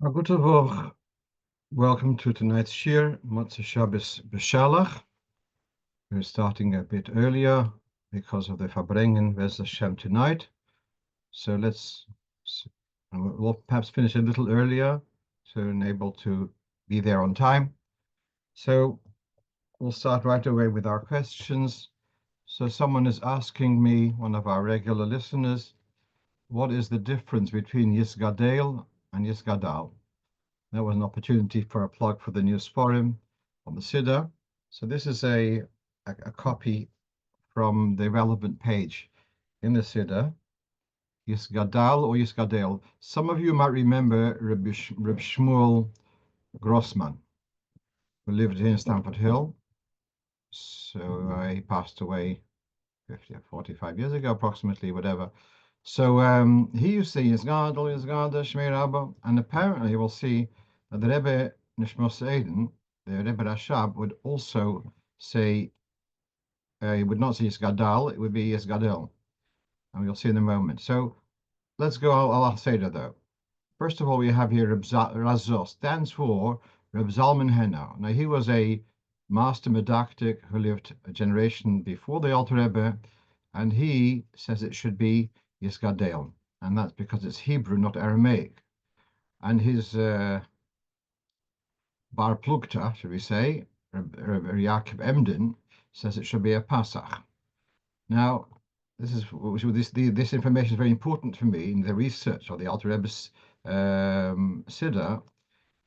Guten Tag. Welcome to tonight's shiur, Motzei Shabbos Beshalach. We're starting a bit earlier because of the Farbrengen Bez Hashem tonight. So we'll perhaps finish a little earlier so we're able to be there on time. So we'll start right away with our questions. So someone is asking me, one of our regular listeners, what is the difference between Yisgadeil and Yisgadal? That was an opportunity for a plug for the new Sforim on the Siddur. So this is a copy from the relevant page in the Siddur, Yisgadal or Yisgadeil. Some of you might remember Reb Shmuel Grossman, who lived here in Stamford Hill. So he passed away 50 or 45 years ago, approximately, whatever. So he used to say Yisgadal, Yisgadash, Meirabba, and apparently we'll see that the Rebbe Nishmos Eden, the Rebbe Rashab, would also say, he would not say Yisgadal, it would be Yisgadil. And we'll see in a moment. So let's go al Seder though. First of all, we have here Razo, stands for Reb Zalman Henna. Now he was a master medactic who lived a generation before the Alter Rebbe, and he says it should be Yisgadel, and that's because it's Hebrew, not Aramaic. And his Bar Plukta, should we say, Yaakov Emden, says it should be a Pasach. Now, this information is very important for me in the research of the Alter Rebbe's Siddur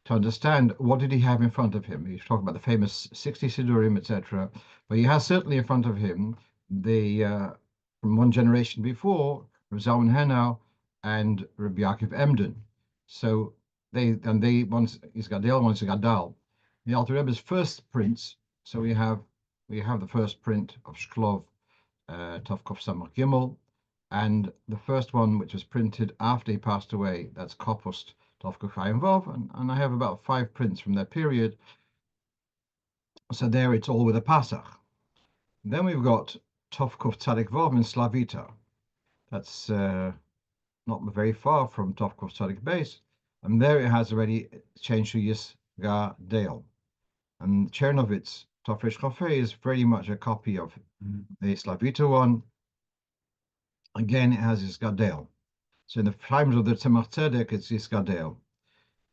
to understand what did he have in front of him. He's talking about the famous 60 Siddurim, etc. But he has certainly in front of him the from one generation before, Reb Zalman Henau and Rabbi Yaakov Emden. So they once Yisgadel, once Yigadal. The Alter Rebbe's first prints. So we have the first print of Shklov Tovkov Samach Gimel, and the first one which was printed after he passed away, that's Kopust Tovkov Chayim Vov, and I have about 5 prints from that period. So there it's all with a Pasach. Then we've got Tovkov Tzadik Vov in Slavita. That's not very far from Tovkov Tzadik Base, and there it has already changed to Yisgadel. And Chernovitz Tofresh Chofei is very much a copy of the Slavita one. Again, it has Yisgadel. So in the times of the Tzemach Tzedek, it's Yisgadel.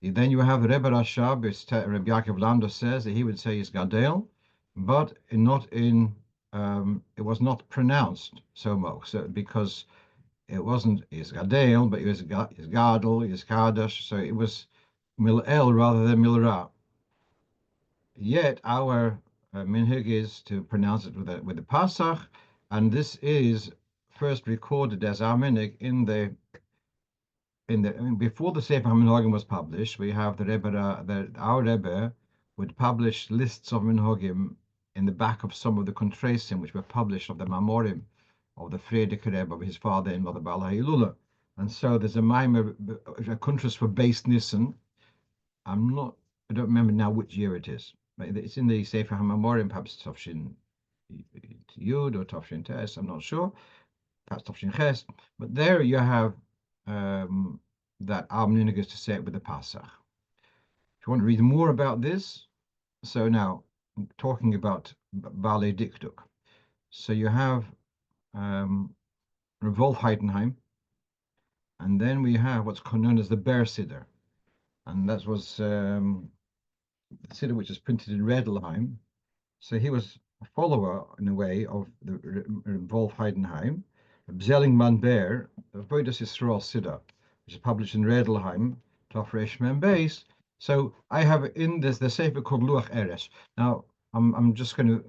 Then you have Rebbe Rashab, Rebbe Yaakov Landa says that he would say Yisgadel, but it was not pronounced so much, because it wasn't Yisgadel, but it was Yisgadal, veYiskadash, so it was Mil'el rather than Milra. Yet our minhag is to pronounce it with the Pasach, and this is first recorded as our minhag before the Sefer HaMinhagim was published. We have our Rebbe would publish lists of minhagim in the back of some of the Kontresim, which were published of the Mamorim of the Frierdiker Rebbe, of his father-in-law, the Baal HaHilula. And so there's a Kuntras for Beis Nissen. I don't remember now which year it is. It's in the Sefer HaMamorim, perhaps Tafshin Yud or Tafshin Tes, I'm not sure. Perhaps Tafshin Ches. But there you have that our minhag is to say it with the Pasach. If you want to read more about this, so now talking about Balei Dikduk. So you have Revolf Heidenheim, and then we have what's known as the Ber Siddur, and that was the Siddur which is printed in Redelheim. So he was a follower, in a way, of the Revolf Heidenheim. Bzellingman Ber, the Vodas Yisrael Siddur, which is published in Redelheim, Tofresh Mem Beis. So I have in this the sefer called Luach Eresh. Now I'm just going to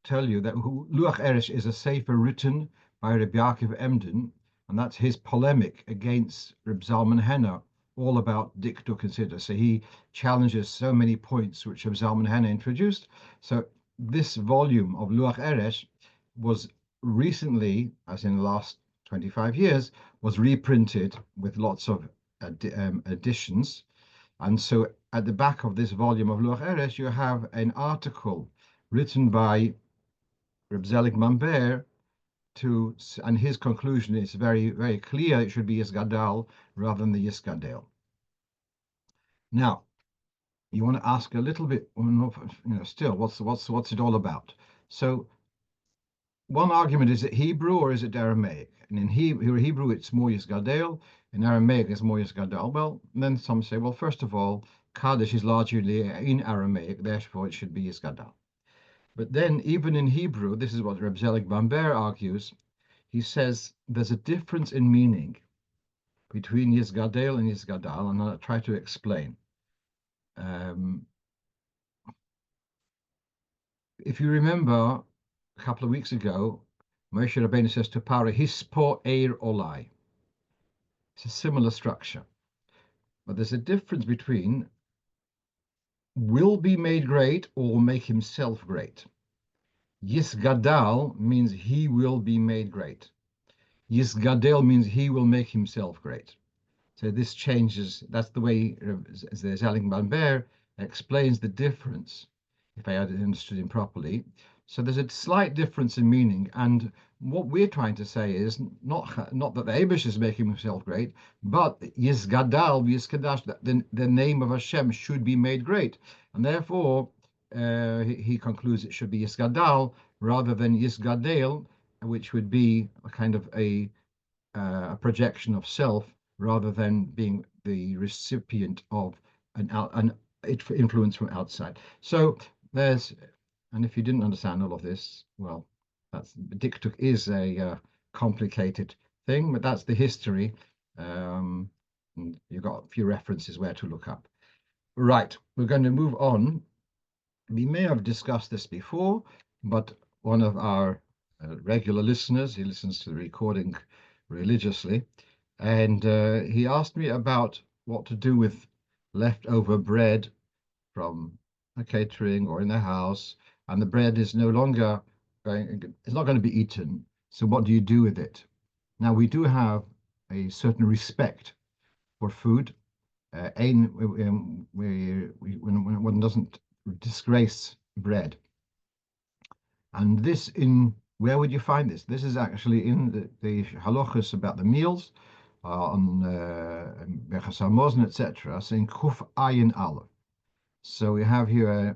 tell you that Luach Eresh is a sefer written by Reb Yaakov Emden, and that's his polemic against Reb Zalman Henna, all about Dikduk and Siddur. So he challenges so many points which Reb Zalman Henna introduced. So this volume of Luach Eresh was recently, as in the last 25 years, was reprinted with lots of additions. And so at the back of this volume of Luach Eresh, you have an article written by Reb Zelig Ber, and his conclusion is very, very clear. It should be Yisgadal rather than the Yisgadel. Now, you want to ask a little bit, still, what's it all about? So one argument, is it Hebrew or is it Aramaic? And in Hebrew, it's more Yisgadel. In Aramaic, it's more Yisgadal. Well, then some say, well, first of all, Kaddish is largely in Aramaic, therefore it should be Yisgadal. But then, even in Hebrew, this is what Reb Zelig Bamber argues. He says there's a difference in meaning between Yisgadel and Yisgadal, and I'll try to explain. If you remember, a couple of weeks ago, Moshe Rabbeinu says to Parev, Hispo Eir Olai. It's a similar structure. But there's a difference between will be made great or make himself great. Yisgadal means he will be made great. Yisgadel means he will make himself great. So this changes, that's the way the Zelig Bamber explains the difference, if I had understood him properly. So there's a slight difference in meaning, and what we're trying to say is not that the Abish is making himself great, but Yisgadal, veYiskadash, the name of Hashem should be made great, and therefore he concludes it should be Yisgadal rather than Yisgadeil, which would be a kind of a projection of self rather than being the recipient of an influence from outside. So there's, and if you didn't understand all of this, well, that's Diktuk is a complicated thing, but that's the history. And you've got a few references where to look up. Right, we're going to move on. We may have discussed this before, but one of our regular listeners, he listens to the recording religiously, and he asked me about what to do with leftover bread from a catering or in the house, and the bread is no longer it's not going to be eaten. So what do you do with it? Now, we do have a certain respect for food. When one doesn't disgrace bread. And this where would you find this? This is actually in the halachos about the meals, on Berachas Hamazon, etc. So in Kuf Ayin Aleph. So we have here a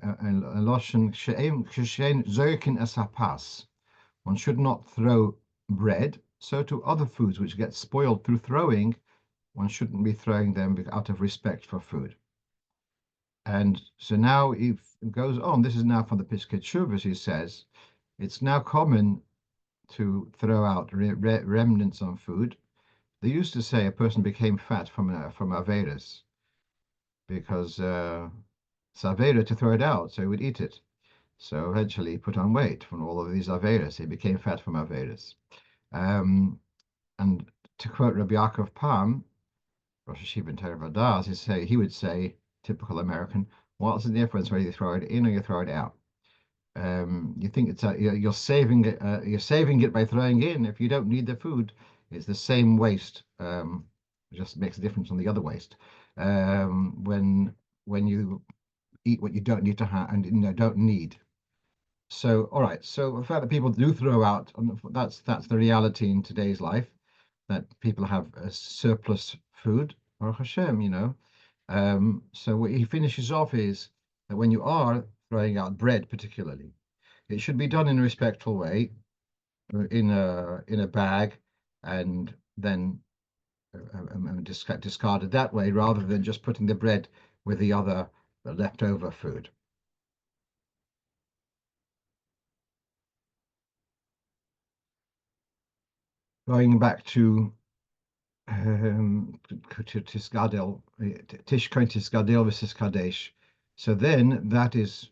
loshon she'en zokin es hapas. One should not throw bread. So to other foods which get spoiled through throwing, one shouldn't be throwing them out of respect for food. And so now it goes on. This is now from the Piskei Teshuvos, he says, it's now common to throw out remnants on food. They used to say a person became fat from Averis because it's Avera to throw it out, so he would eat it. So eventually he put on weight from all of these Averis. He became fat from Averis. And to quote Rabbi Yaakov Palm, Rosh Hashiva and Tevila, he would say, typical American, what's the difference whether you throw it in or you throw it out? You think it's you're saving it by throwing it in. If you don't need the food, it's the same waste. It just makes a difference on the other waste. When you eat what you don't need to have and don't need. So all right. So the fact that people do throw out, that's the reality in today's life, that people have a surplus food. Baruch Hashem, so what he finishes off is that when you are throwing out bread, particularly, it should be done in a respectful way, in a bag, and then discarded that way, rather than just putting the bread with the leftover food. Going back to Yisgadal, Tishkoin Yisgadal veYiskadeish. So then that is,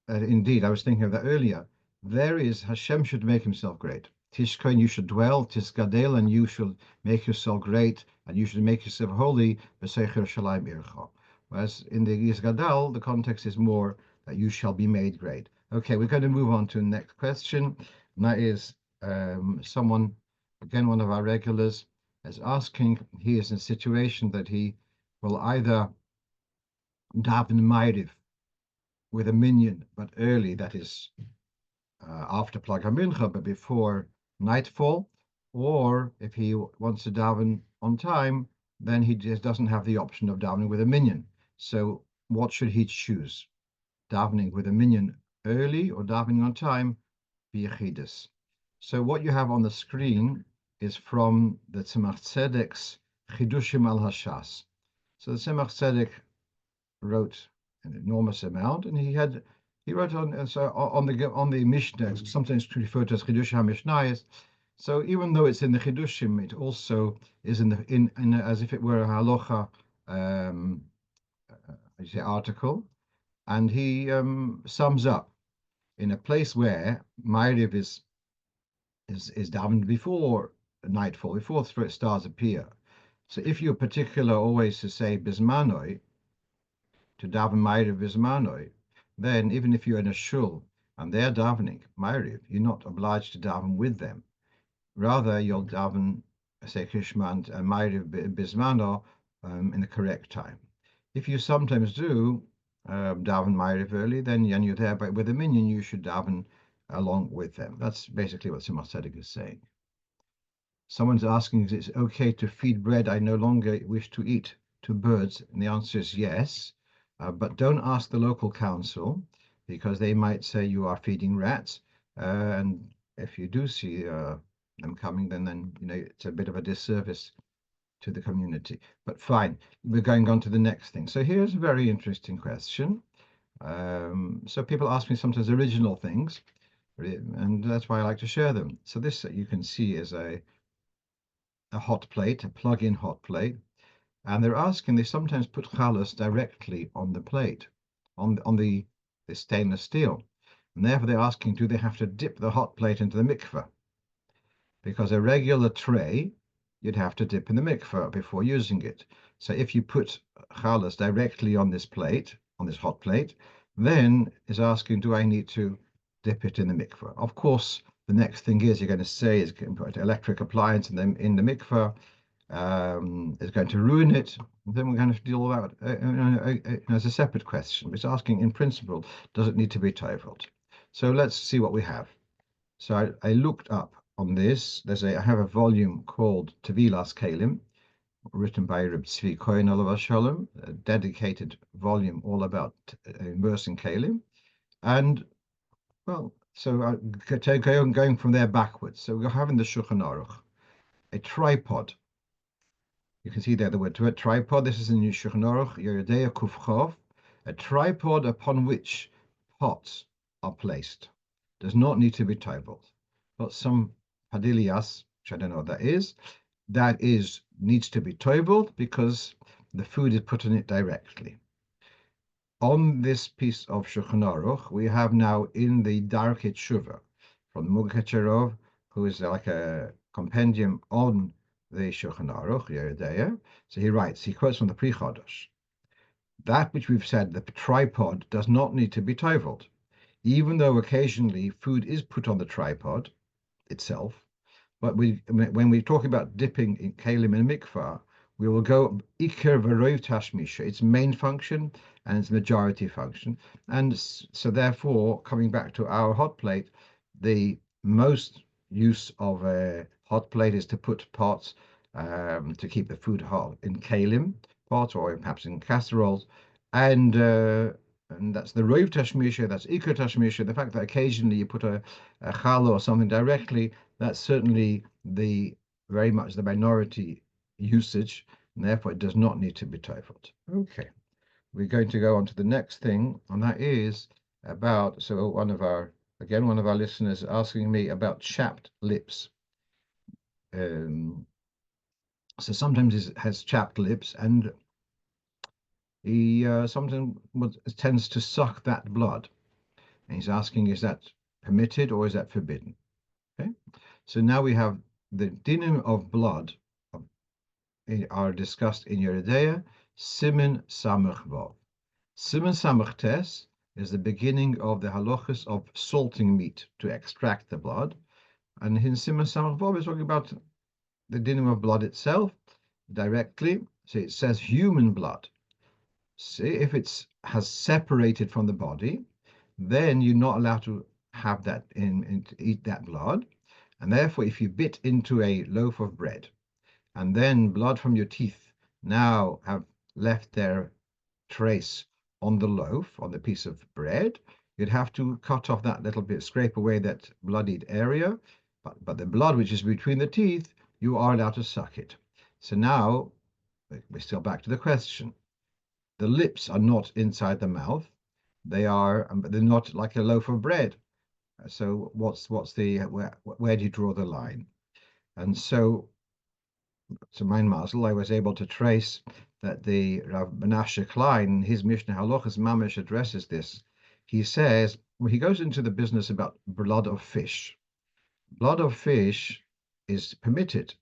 indeed, I was thinking of that earlier. There is Hashem should make himself great. Tishkoin, you should dwell, Yisgadal, and you should make yourself great, and you should make yourself holy, B'Secher Shalayim Ircha. Whereas in the Yisgadal, the context is more that you shall be made great. Okay, we're going to move on to the next question, and that is someone, again, one of our regulars, is asking. He is in a situation that he will either daven Maariv with a minyan, but early, that is after Plag HaMincha, but before nightfall, or if he wants to daven on time, then he just doesn't have the option of davening with a minyan. So what should he choose? Davening with a minyan early or davening on time? veYiskadeish. So what you have on the screen is from the Tzemach Tzedek's Chidushim al Hashas. So the Tzemach Tzedek wrote an enormous amount, and he wrote on the Mishnah, sometimes referred to as Chidushim HaMishnayos. So even though it's in the Chidushim, it also is in as if it were a halacha article, and he sums up in a place where Maariv is davened before nightfall, before stars appear. So if you're particular always to say bismanoi, to daven Maariv bismanoi, then even if you're in a shul and they're davening Maariv, you're not obliged to daven with them. Rather, you'll daven, say, Kishman and Maariv bismano in the correct time. If you sometimes do daven Maariv early, then you're there, but with a minyan, you should daven along with them. That's basically what Tzemach Tzedek is saying. Someone's asking, is it okay to feed bread I no longer wish to eat to birds? And the answer is yes, but don't ask the local council, because they might say you are feeding rats. And if you do see them coming, then it's a bit of a disservice to the community. But fine, we're going on to the next thing. So here's a very interesting question. So people ask me sometimes original things, and that's why I like to share them. So this you can see is a hot plate, a plug-in hot plate, and they're asking, they sometimes put challah directly on the plate, on the stainless steel, and therefore they're asking, do they have to dip the hot plate into the mikveh? Because a regular tray, you'd have to dip in the mikveh before using it. So if you put challah directly on this plate, on this hot plate, then is asking, do I need to dip it in the mikveh? Of course, the next thing is you're going to say is going to put an electric appliance in the mikveh, is going to ruin it. Then we're going to deal with that as a separate question. It's asking, in principle, does it need to be toveled? So let's see what we have. So I looked up on this. I have a volume called Tevila's Kalim, written by Reb Tzvi Cohen Alav Shalom, a dedicated volume all about immersing Kalim. And well, so going from there backwards. So we're having the Shulchan Aruch, a tripod. You can see there the word tripod. This is in Shulchan Aruch, Yigadeil Kuf Chav, a tripod upon which pots are placed. Does not need to be tabled. But some padilias, which I don't know what that needs to be tabled because the food is put in it directly. On this piece of Shulchan Aruch, we have now in the Darkei Tshuva from Mugacharov, who is like a compendium on the Shulchan Aruch, Yigadeil. So he quotes from the Pri Chodosh. That which we've said, the tripod does not need to be tabled, even though occasionally food is put on the tripod itself. But when we talk about dipping in kalim and mikvah, we will go ikar v'rov tashmisha, its main function and its majority function. And so therefore, coming back to our hot plate, the most use of a hot plate is to put pots to keep the food hot in kalim pots or perhaps in casseroles. And that's the rov tashmisha, that's ikar tashmisha. The fact that occasionally you put a challah or something directly, that's certainly very much the minority usage, and therefore it does not need to be tabled. Okay, we're going to go on to the next thing, and that is about, so one of our listeners asking me about chapped lips. So sometimes it has chapped lips, and he sometimes tends to suck that blood. And he's asking, is that permitted or is that forbidden? Okay, so now we have the dinim of blood are discussed in Yigadeil, Siman Samach Vav. Siman Samach Tes is the beginning of the halachas of salting meat to extract the blood. And in Siman Samach Vav is talking about the dinim of blood itself directly. So it says human blood. See, if it has separated from the body, then you're not allowed to have that to eat that blood. And therefore, if you bit into a loaf of bread, and then blood from your teeth now have left their trace on the loaf, on the piece of bread, you'd have to cut off that little bit, scrape away that bloodied area. But the blood which is between the teeth, you are allowed to suck it. So now we're still back to the question. The lips are not inside the mouth. They're not like a loaf of bread. So where do you draw the line? And so to mein mazel, I was able to trace that the Rav Menashe Klein, his Mishnah Halochos Mamish addresses this. He says, well, he goes into the business about blood of fish. Blood of fish is permitted,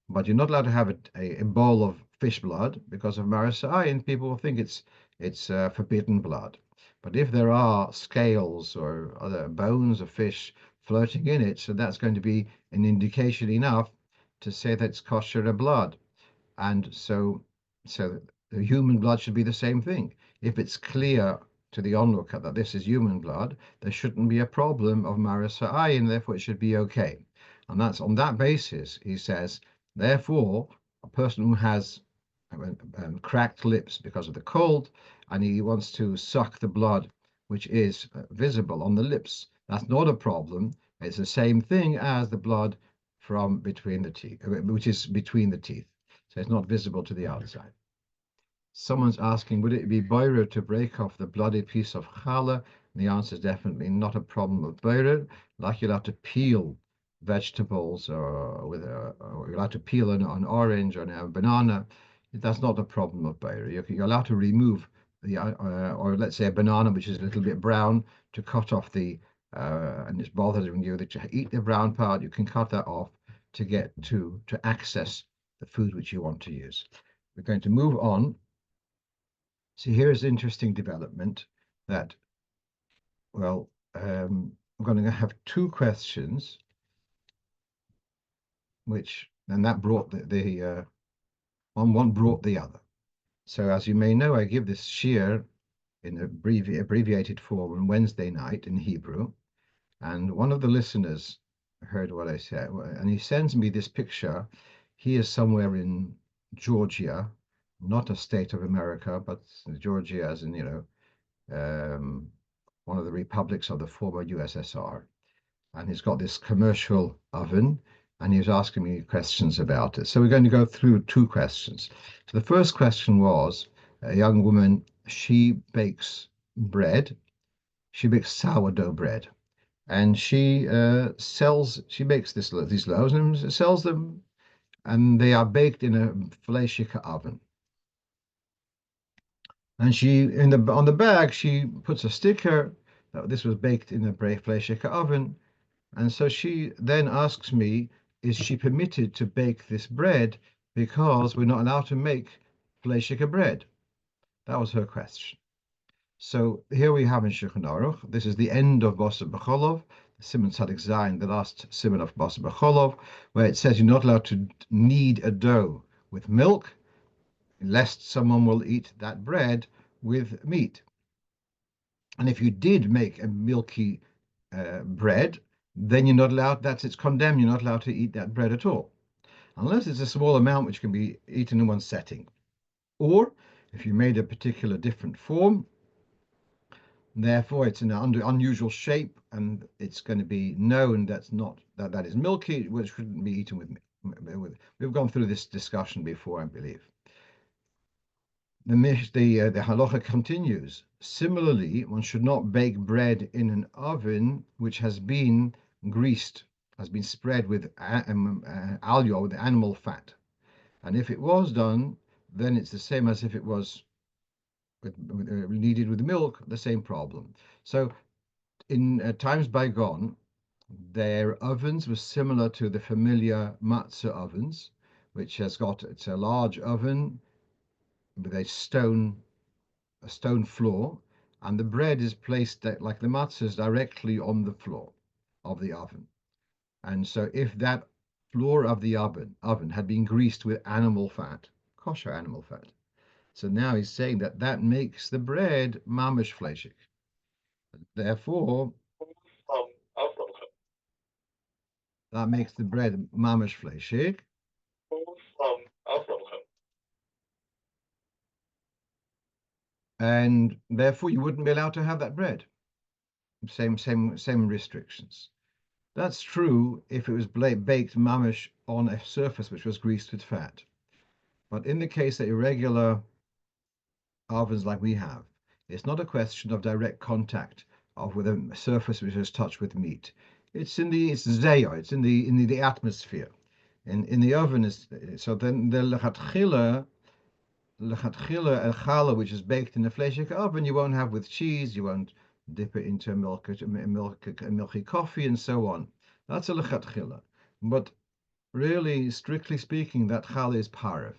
but you're not allowed to have a bowl of fish blood because of Marisai, and people will think it's forbidden blood. But if there are scales or other bones of fish floating in it, so that's going to be an indication enough to say that it's kosher blood. And so the human blood should be the same thing. If it's clear to the onlooker that this is human blood, there shouldn't be a problem of Marisai, and therefore it should be okay. And that's on that basis, he says, therefore, a person who has cracked lips because of the cold, and he wants to suck the blood which is visible on the lips, that's not a problem. It's the same thing as the blood from between the teeth, which is between the teeth. So it's not visible to the outside. Someone's asking, would it be boirer to break off the bloody piece of challah? And the answer is definitely not a problem of boirer. Like you'll have to peel vegetables, or you're allowed to peel an orange or a banana. That's not a problem of boirer. You're allowed to remove or let's say a banana which is a little bit brown, to cut off and it's bothering you that you eat the brown part. You can cut that off to get to access the food which you want to use. We're going to move on. So here's an interesting development that, well, I'm going to have two questions, and that brought one brought the other. So as you may know, I give this shiur in abbreviated form on Wednesday night in Hebrew, and one of the listeners heard what I said, and he sends me this picture. He is somewhere in Georgia, not a state of America, but Georgia as in, one of the republics of the former USSR. And he's got this commercial oven, and he was asking me questions about it. So we're going to go through two questions. So the first question was, a young woman, she bakes bread. She makes sourdough bread, and she makes these loaves and sells them, and they are baked in a halachic oven. And on the bag, she puts a sticker that this was baked in a halachic oven. And so she then asks me, is she permitted to bake this bread because we're not allowed to make halachic bread? That was her question. So here we have in Shulchan Aruch, this is the end of Basar B'cholov, Siman Tzadik Zayin, the last Siman of Basar B'cholov, where it says you're not allowed to knead a dough with milk, lest someone will eat that bread with meat. And if you did make a milky bread, then you're not allowed, it's condemned, you're not allowed to eat that bread at all, unless it's a small amount which can be eaten in one setting. Or if you made a particular different form, therefore it's in an unusual shape, and it's going to be known that is milky, which shouldn't be eaten with. We've gone through this discussion before, I believe. The halacha continues. Similarly, one should not bake bread in an oven which has been greased, has been spread with alio, with animal fat. And if it was done, then it's the same as if it was kneaded with milk, the same problem. So in times bygone, their ovens were similar to the familiar matzah ovens, which it's a large oven with a stone floor, and the bread is placed like the matzahs directly on the floor of the oven. And so if that floor of the oven had been greased with animal fat, kosher animal fat, so now he's saying that makes the bread mamish fleshik. Therefore, that makes the bread mamish fleshik. and therefore you wouldn't be allowed to have that bread. Same restrictions. That's true if it was baked mamish on a surface which was greased with fat. But in the case that irregular ovens like we have, it's not a question of direct contact of with a surface which is touched with meat. It's in the it's in the atmosphere. In the oven is so then the lechatchila a challah which is baked in a fleshik oven you won't have with cheese, you won't dip it into milky coffee and so on. That's a lechatchila. But really, strictly speaking, that challah is parev,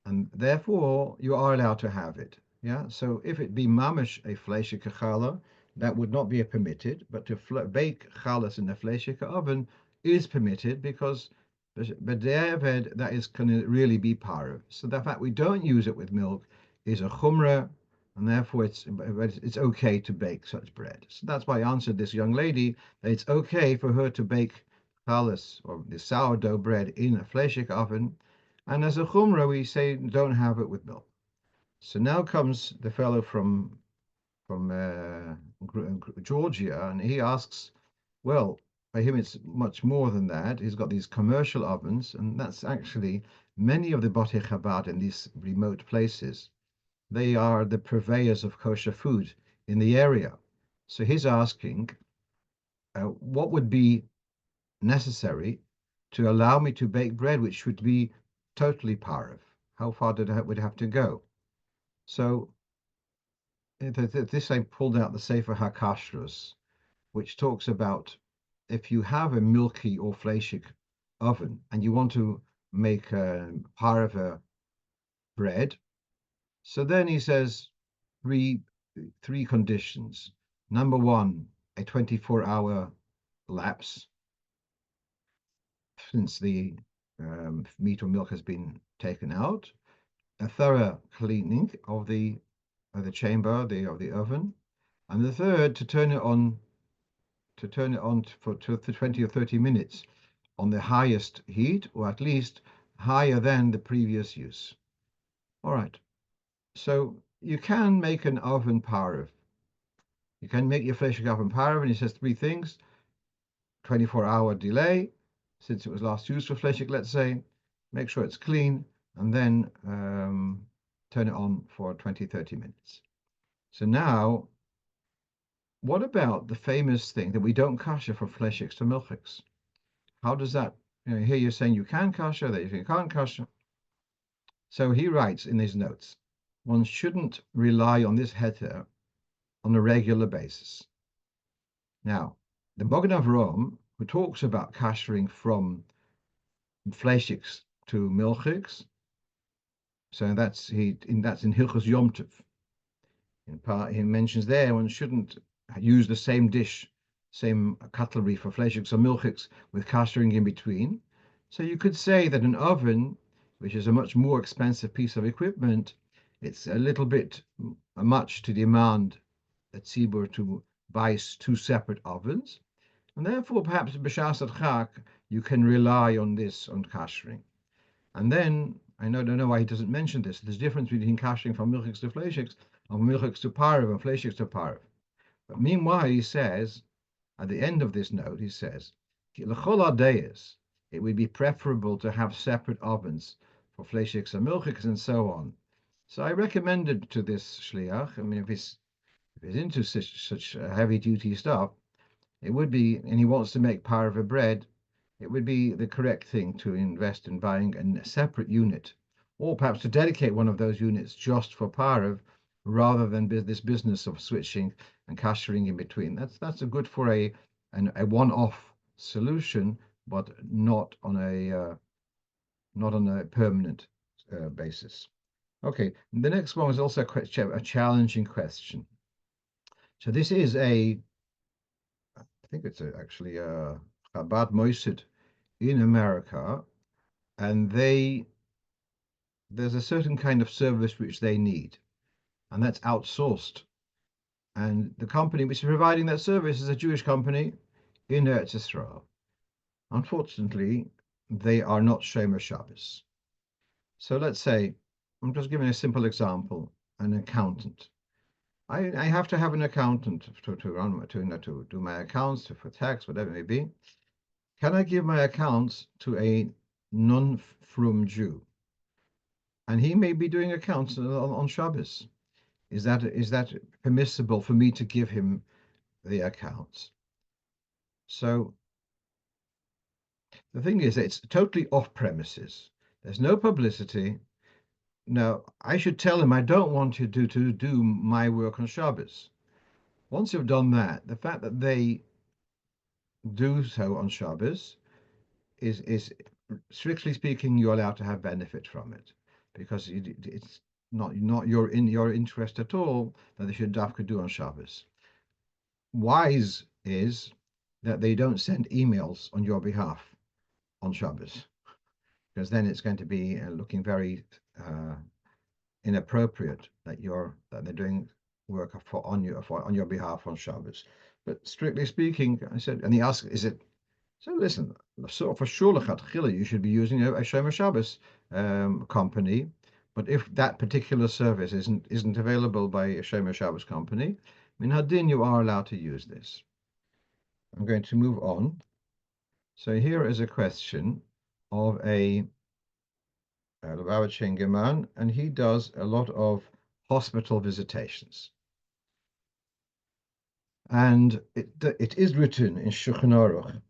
and therefore you are allowed to have it. Yeah. So if it be mamish a fleshik challah, that would not be permitted. But to bake challahs in a fleshik oven is permitted because b'diavad that is can really be parev. So the fact we don't use it with milk is a chumrah, and therefore it's okay to bake such bread. So that's why I answered this young lady that it's okay for her to bake challahs or the sourdough bread in a fleshik oven, and as a chumrah, we say don't have it with milk. So now comes the fellow from Georgia, and he asks, well, for him it's much more than that. He's got these commercial ovens, and that's actually many of the Batei Chabad in these remote places. They are the purveyors of kosher food in the area. So he's asking, what would be necessary to allow me to bake bread which would be totally parev? How far would have to go? So this I pulled out the Sefer HaKashrus, which talks about if you have a milky or fleshik oven and you want to make a parev bread, so then he says three conditions. Number one, a 24-hour lapse since the meat or milk has been taken out, a thorough cleaning of the chamber of the oven, and the third to turn it on for 20 or 30 minutes on the highest heat, or at least higher than the previous use. All right, so you can make an oven parev. You can make your fleshik oven parev, and he says three things: 24-hour delay since it was last used for fleshik, let's say, make sure it's clean, and then turn it on for 20, 30 minutes. So now, what about the famous thing that we don't kasher from fleshiks to milchiks? How does that, here you're saying you can kasher, that you can't kasher. So he writes in his notes, one shouldn't rely on this heter on a regular basis. Now, the Magen Avraham, who talks about kashering from fleshiks to milchiks, so that's in Hilchos Yom Tov. He mentions there one shouldn't use the same dish, same cutlery for fleshiks or milchiks with kashering in between. So you could say that an oven, which is a much more expensive piece of equipment, it's a little bit much to demand a tzibur to buy two separate ovens, and therefore perhaps b'shas adchak you can rely on this on kashering. And then I don't know why he doesn't mention this. There's a difference between kashering from milchiks to fleshiks, or milchiks to parev, and fleshiks to parev. But meanwhile, he says at the end of this note, he says, it would be preferable to have separate ovens for fleshiks and milchiks and so on. So I recommended to this shliach. I mean, if he's into such heavy duty stuff, it would be, and he wants to make parev bread, it would be the correct thing to invest in buying a separate unit, or perhaps to dedicate one of those units just for parev, rather than this business of switching and kashering in between. That's a good for a one-off solution, but not on a permanent basis. Okay, the next one was also a challenging question. So this is I think it's actually a Chabad Moisid in America, and there's a certain kind of service which they need, and that's outsourced. And the company which is providing that service is a Jewish company in Eretz Yisrael. Unfortunately, they are not Shomer Shabbos. So let's say, I'm just giving a simple example. an accountant. I have to have an accountant to run to do my accounts, for tax, whatever it may be. Can I give my accounts to a non-frum Jew? And he may be doing accounts on Shabbos. Is that permissible for me to give him the accounts? So the thing is, it's totally off premises. There's no publicity. Now, I should tell him I don't want you to do my work on Shabbos. Once you've done that, the fact that they do so on Shabbos is strictly speaking, you're allowed to have benefit from it, because it's not your interest at all that they should dafka do on Shabbos. Wise is that they don't send emails on your behalf on Shabbos, because then it's going to be looking very inappropriate that they're doing work on your behalf on Shabbos. But strictly speaking, I said, and he asked, is it so? Listen, so for sure, you should be using a Shomer Shabbos company. But if that particular service isn't available by a Shomer Shabbos company, in Hadin you are allowed to use this. I'm going to move on. So here is a question of a Lubavitch man, and he does a lot of hospital visitations. And it is written in Shulchan Aruch,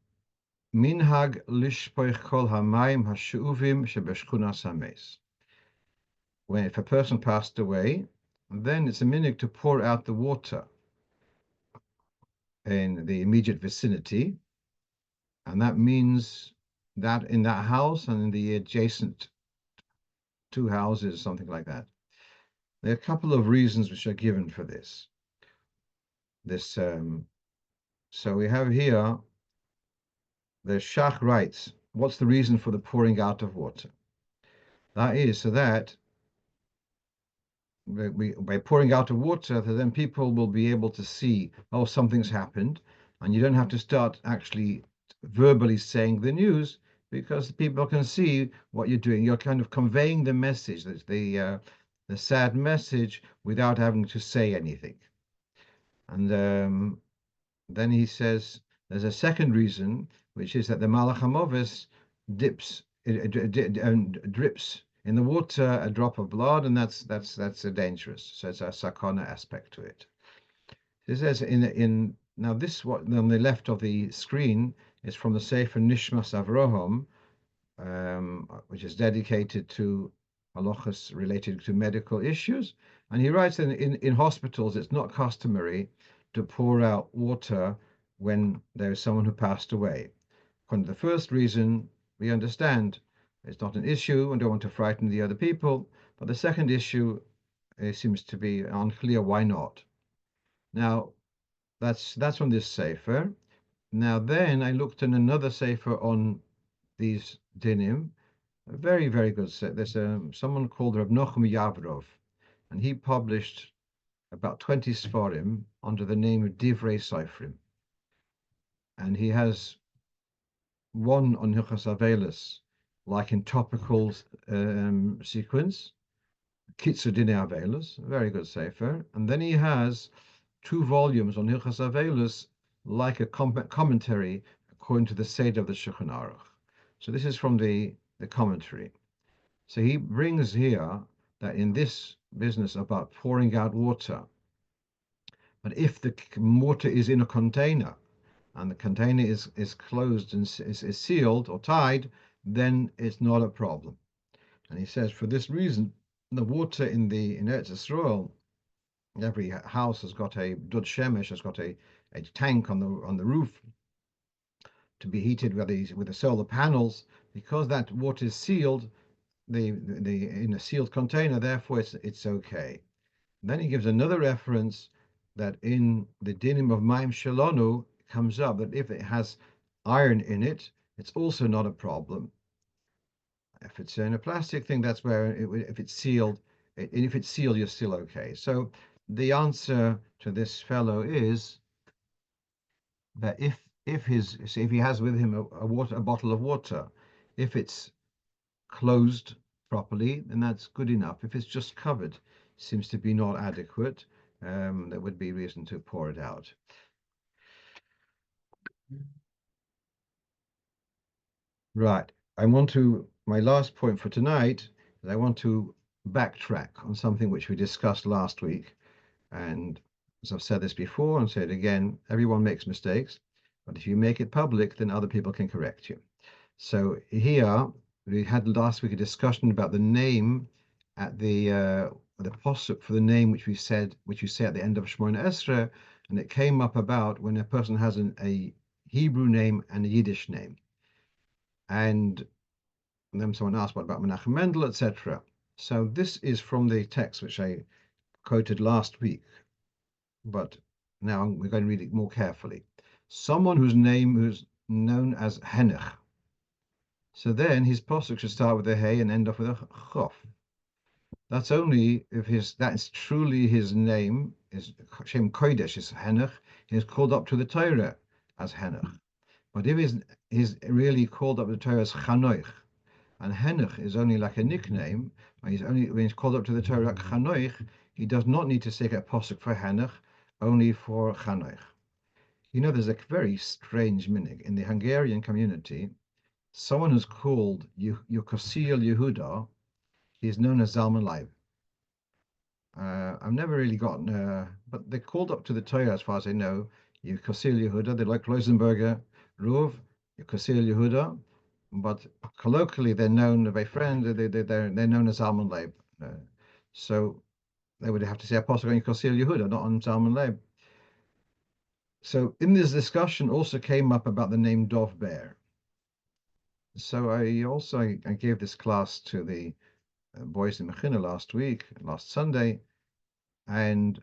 Minhag lishpoich kol hamayim hashuuvim shebeshchunas hames. When if a person passed away, then it's a minhag to pour out the water in the immediate vicinity, and that means that in that house and in the adjacent two houses, something like that. There are a couple of reasons which are given for this. So we have here, the Shach writes, what's the reason for the pouring out of water? That is so that by pouring out of water, then people will be able to see, oh, something's happened, and you don't have to start actually verbally saying the news, because people can see what you're doing. You're kind of conveying the message, the sad message, without having to say anything. And then he says there's a second reason, which is that the Malach HaMoves drips in the water a drop of blood, and that's dangerous. So it's a sakana aspect to it. It says now this what on the left of the screen is from the Sefer Nishmas Avraham, which is dedicated to halachas related to medical issues, and he writes that in hospitals it's not customary to pour out water when there is someone who passed away. According to the first reason, we understand it's not an issue and don't want to frighten the other people. But the second issue seems to be unclear why not. Now, that's from this sefer. Now then, I looked in another sefer on these dinim. A very, very good set. There's someone called Reb Nochem Yavrov, and he published about 20 Sforim under the name of Divrei Seifrim. And he has one on Hilchos Avelis, like in topical sequence, Kitzur Dinei Avelis, very good sefer. And then he has 2 volumes on Hilchos Avelis, like a commentary according to the Seder of the Shulchan Aruch. So this is from the commentary. So he brings here that in this business about pouring out water, but if the water is in a container and the container is closed and is sealed or tied, then it's not a problem. And he says for this reason, the water in Eretz Yisrael, every house has got a dud shemesh, has got a tank on the roof to be heated with the solar panels, because that water is sealed, in a sealed container, therefore it's okay. And then he gives another reference that in the dinim of Maim Shalonu comes up that if it has iron in it, it's also not a problem. If it's in a plastic thing, that's where if it's sealed, and if it's sealed, you're still okay. So the answer to this fellow is that if he has with him a bottle of water, if it's closed properly, then that's good enough. If it's just covered, seems to be not adequate, there would be reason to pour it out. Right. My last point for tonight is I want to backtrack on something which we discussed last week. And as I've said this before and say it again, everyone makes mistakes, but if you make it public, then other people can correct you. So here we had last week a discussion about the name at the posuk for the name which you say at the end of Shemona Esrei, and it came up about when a person has a Hebrew name and a Yiddish name. And then someone asked, what about Menachem Mendel, etc. So this is from the text which I quoted last week, but now we're going to read it more carefully. Someone whose name is known as Henoch. So then his posuk should start with a hey and end off with a chof. That's only if that's truly his name, is Shem Kodesh is Henoch, he is called up to the Torah as Henoch. But if he's really called up to the Torah as Chanoich, and Henoch is only like a nickname, when he's called up to the Torah Chanoich, he does not need to say a posuk for Henoch, only for Chanoich. You know, there's a very strange minig in the Hungarian community. Someone who's called Yukosil Yehuda, he is known as Zalman Leib. I've never really gotten, but they're called up to the Torah as far as I know. Yukosil Yehuda, they're like Rosenberger, Rov, Yukosil Yehuda, but colloquially they're known by friend. They're known as Zalman Leib. So they would have to say Apostle on Yukosil Yehuda, not on Zalman Leib. So in this discussion also came up about the name Dov Bear. So I gave this class to the boys in Mechina last Sunday, and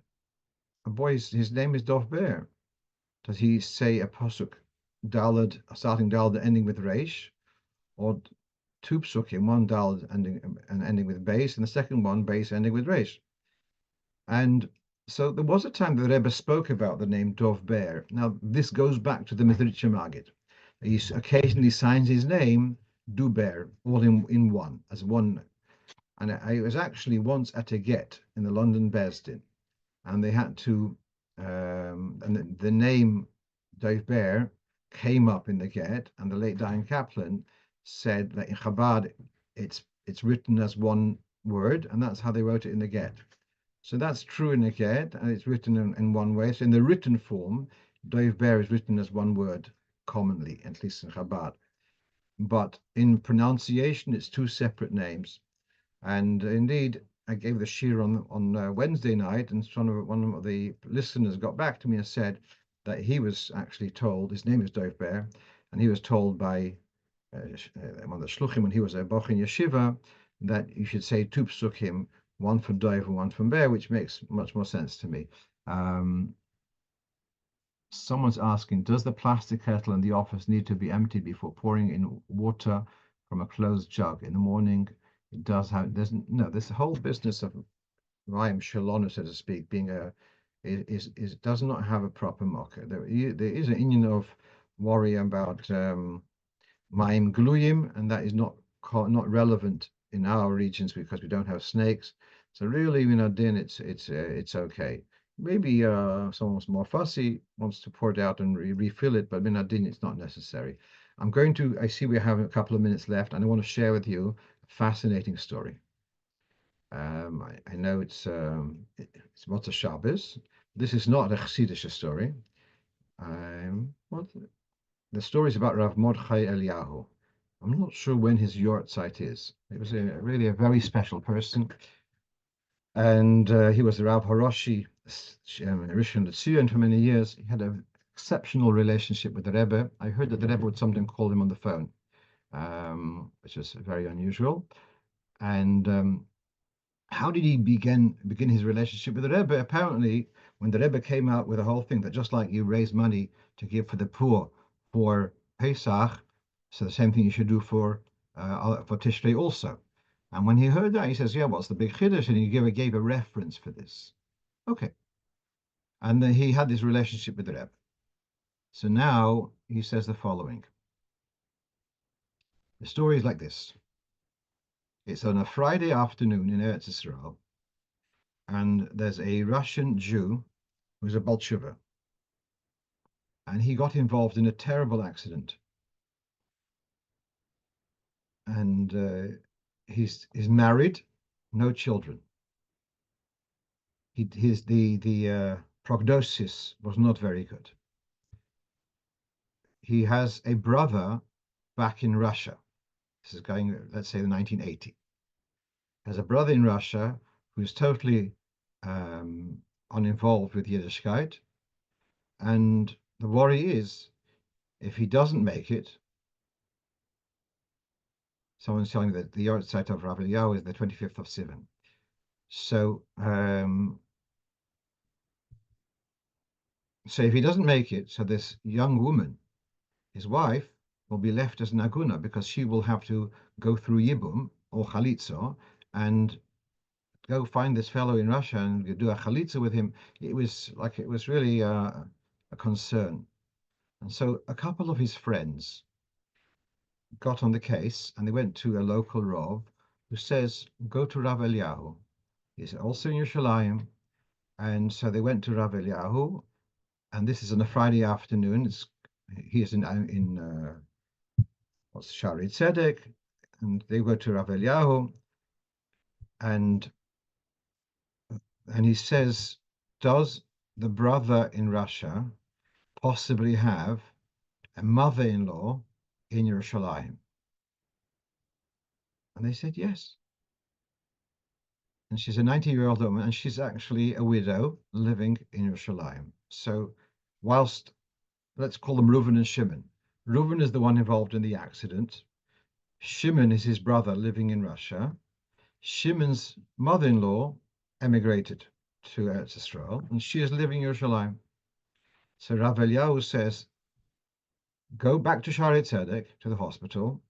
his name is Dov Bear. Does he say a pasuk dalad, starting dalad ending with reish, or two psukim, one dalad ending with base, and the second one base ending with reish? And so there was a time that the Rebbe spoke about the name Dov Bear. Now this goes back to the Mithritcha Magid. He occasionally signs his name Duber, all in one, as one. And I was actually once at a get in the London Beis Din, and they had to, and the name Dov Bear came up in the get, and the late Dayan Kaplan said that in Chabad it's written as one word, and that's how they wrote it in the get. So that's true in the get, and it's written in one way. So in the written form, Dov Bear is written as one word commonly, at least in Chabad. But in pronunciation, it's two separate names. And indeed, I gave the shiur on Wednesday night, and one of the listeners got back to me and said that he was actually told, his name is Dov Bear, and he was told by one of the shluchim when he was a boch in yeshiva that you should say two psukim, one for Dov and one for Bear, which makes much more sense to me. Someone's asking, does the plastic kettle in the office need to be emptied before pouring in water from a closed jug in the morning? It does have, this whole business of Rayim Shalom, so to speak, being does not have a proper mocker. There is an inyan of worry about Mayim Gluyim, and that is not relevant in our regions because we don't have snakes. So really, din, it's okay. Maybe someone's more fussy, wants to pour it out and refill it, but minadin, it's not necessary. I see we have a couple of minutes left, and I want to share with you a fascinating story. I know it's Motzei Shabbos. This is not a Chassidish story. The story is about Rav Mordechai Eliyahu. I'm not sure when his yortzeit is. It was really a very special person. And he was the Rav Horoshi Rishon LeZion for many years. He had an exceptional relationship with the Rebbe. I heard that the Rebbe would sometimes call him on the phone, which is very unusual. And how did he begin his relationship with the Rebbe? Apparently, when the Rebbe came out with the whole thing that just like you raise money to give for the poor for Pesach, so the same thing you should do for Tishrei also. And when he heard that, he says, "Yeah, what's the big chiddush?" And he gave a reference for this. Okay. And then he had this relationship with the Rebbe. So now he says the following. The story is like this. It's on a Friday afternoon in Eretz Yisrael, and there's a Russian Jew who's a Bolshevik, and he got involved in a terrible accident, and he's married, no children. The prognosis was not very good. He has a brother back in Russia. This is going, let's say, the 1980. Has a brother in Russia who's totally uninvolved with Yiddishkeit, and the worry is if he doesn't make it. Someone's telling me that the yahrzeit of Rav Eliyahu is the 25th of Sivan. So, so if he doesn't make it, so this young woman, his wife, will be left as Naguna because she will have to go through Yibum or Chalitza and go find this fellow in Russia and do a Chalitza with him. It was really a concern. And so a couple of his friends got on the case and they went to a local Rov who says, go to Rav Eliyahu. He's also in Yerushalayim. And so they went to Rav Eliyahu, and this is on a Friday afternoon. He is in what's Shaarei Tzedek, and they go to Rav Eliyahu, and he says, does the brother in Russia possibly have a mother-in-law in Yerushalayim? And they said yes. And she's a 90-year-old woman, and she's actually a widow living in Yerushalayim. So whilst, let's call them Reuven and Shimon. Reuven is the one involved in the accident. Shimon is his brother living in Russia. Shimon's mother-in-law emigrated to Eretz Israel, and she is living in Yerushalayim. So Rav Eliyahu says, go back to Shaarei Tzedek, to the hospital,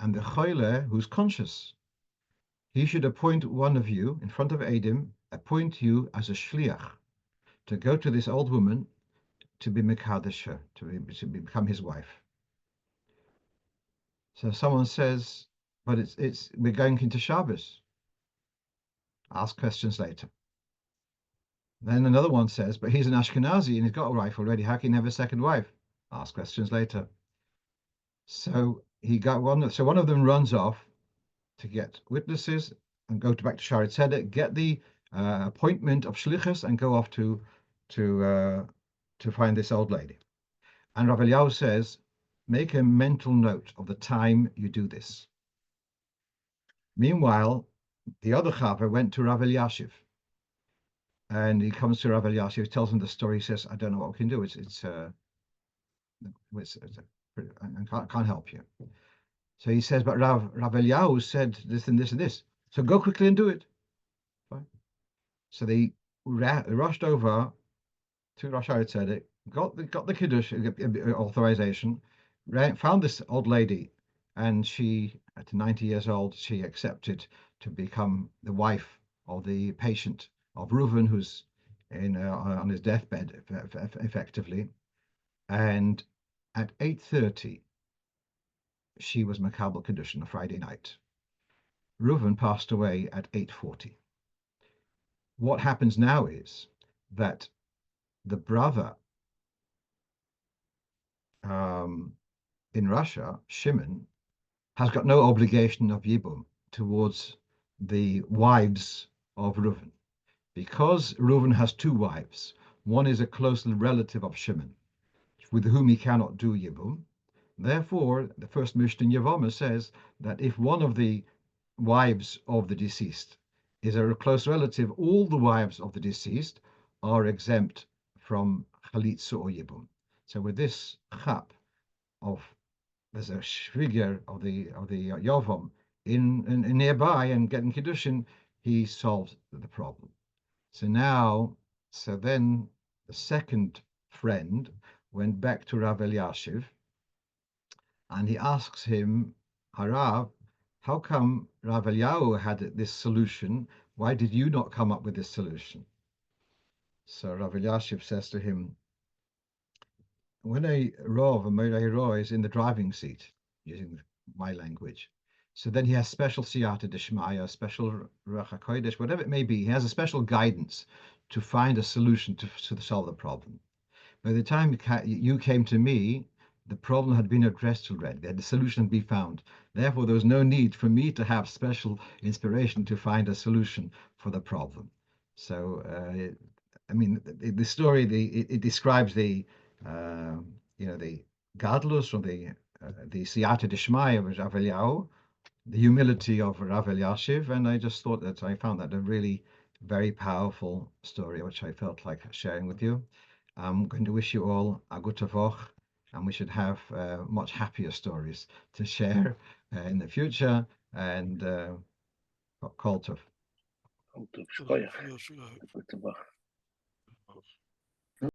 and the choile who's conscious, he should appoint one of you in front of Eidim, appoint you as a shliach to go to this old woman to be mekadesh, to become his wife. So someone says, but we're going into Shabbos. Ask questions later. Then another one says, but he's an Ashkenazi and he's got a wife already. How can he have a second wife? Ask questions later. So he got one. So one of them runs off to get witnesses and go back to Shaarei Tzedek, get the appointment of shlichus, and go off to find this old lady. And Rav Eliyahu says, make a mental note of the time you do this. Meanwhile, the other Chava went to Rav Eliashiv, and he comes to Rav Eliashiv, tells him the story. He says, I don't know what we can do. I can't help you. So he says, but Rav Eliyahu said this and this and this. So go quickly and do it. Fine. So they rushed over to Shaarei Tzedek, got the Kiddush authorization, found this old lady, and she, at 90 years old, she accepted to become the wife of the patient of Reuven, who's on his deathbed, effectively. And at 8:30, she was Makabel Kiddush on a Friday night. Reuven passed away at 8:40. What happens now is that the brother in Russia, Shimon, has got no obligation of Yibum towards the wives of Reuven. Because Reuven has two wives, one is a close relative of Shimon, with whom he cannot do Yibum. Therefore, the first Mishnah in Yevamah says that if one of the wives of the deceased is a close relative, all the wives of the deceased are exempt from Chalitza or Yibum. So with this chap there's a shviger of the Yavam in nearby and getting Kiddushin, he solves the problem. So then the second friend went back to Rav Eliashiv, and he asks him, Harav, how come Rav Eliyahu had this solution? Why did you not come up with this solution? So Rav Eliashiv says to him, when a Rov, a Meaty is in the driving seat, using my language, So then he has special siyata deshmaya, special ruach hakodesh, whatever it may be. He has a special guidance to find a solution to solve the problem. By the time you came to me, the problem had been addressed already. The solution had been found. Therefore, there was no need for me to have special inspiration to find a solution for the problem. So, I mean, the story, it describes the, the gadlus or the siyata deshmaya of Rav Eliyahu, the humility of Rav Eliashiv, and I just thought that I found that a really very powerful story, which I felt like sharing with you. I'm going to wish you all a good tavoch, and we should have much happier stories to share in the future. And kol tov. Shkoyach. Good to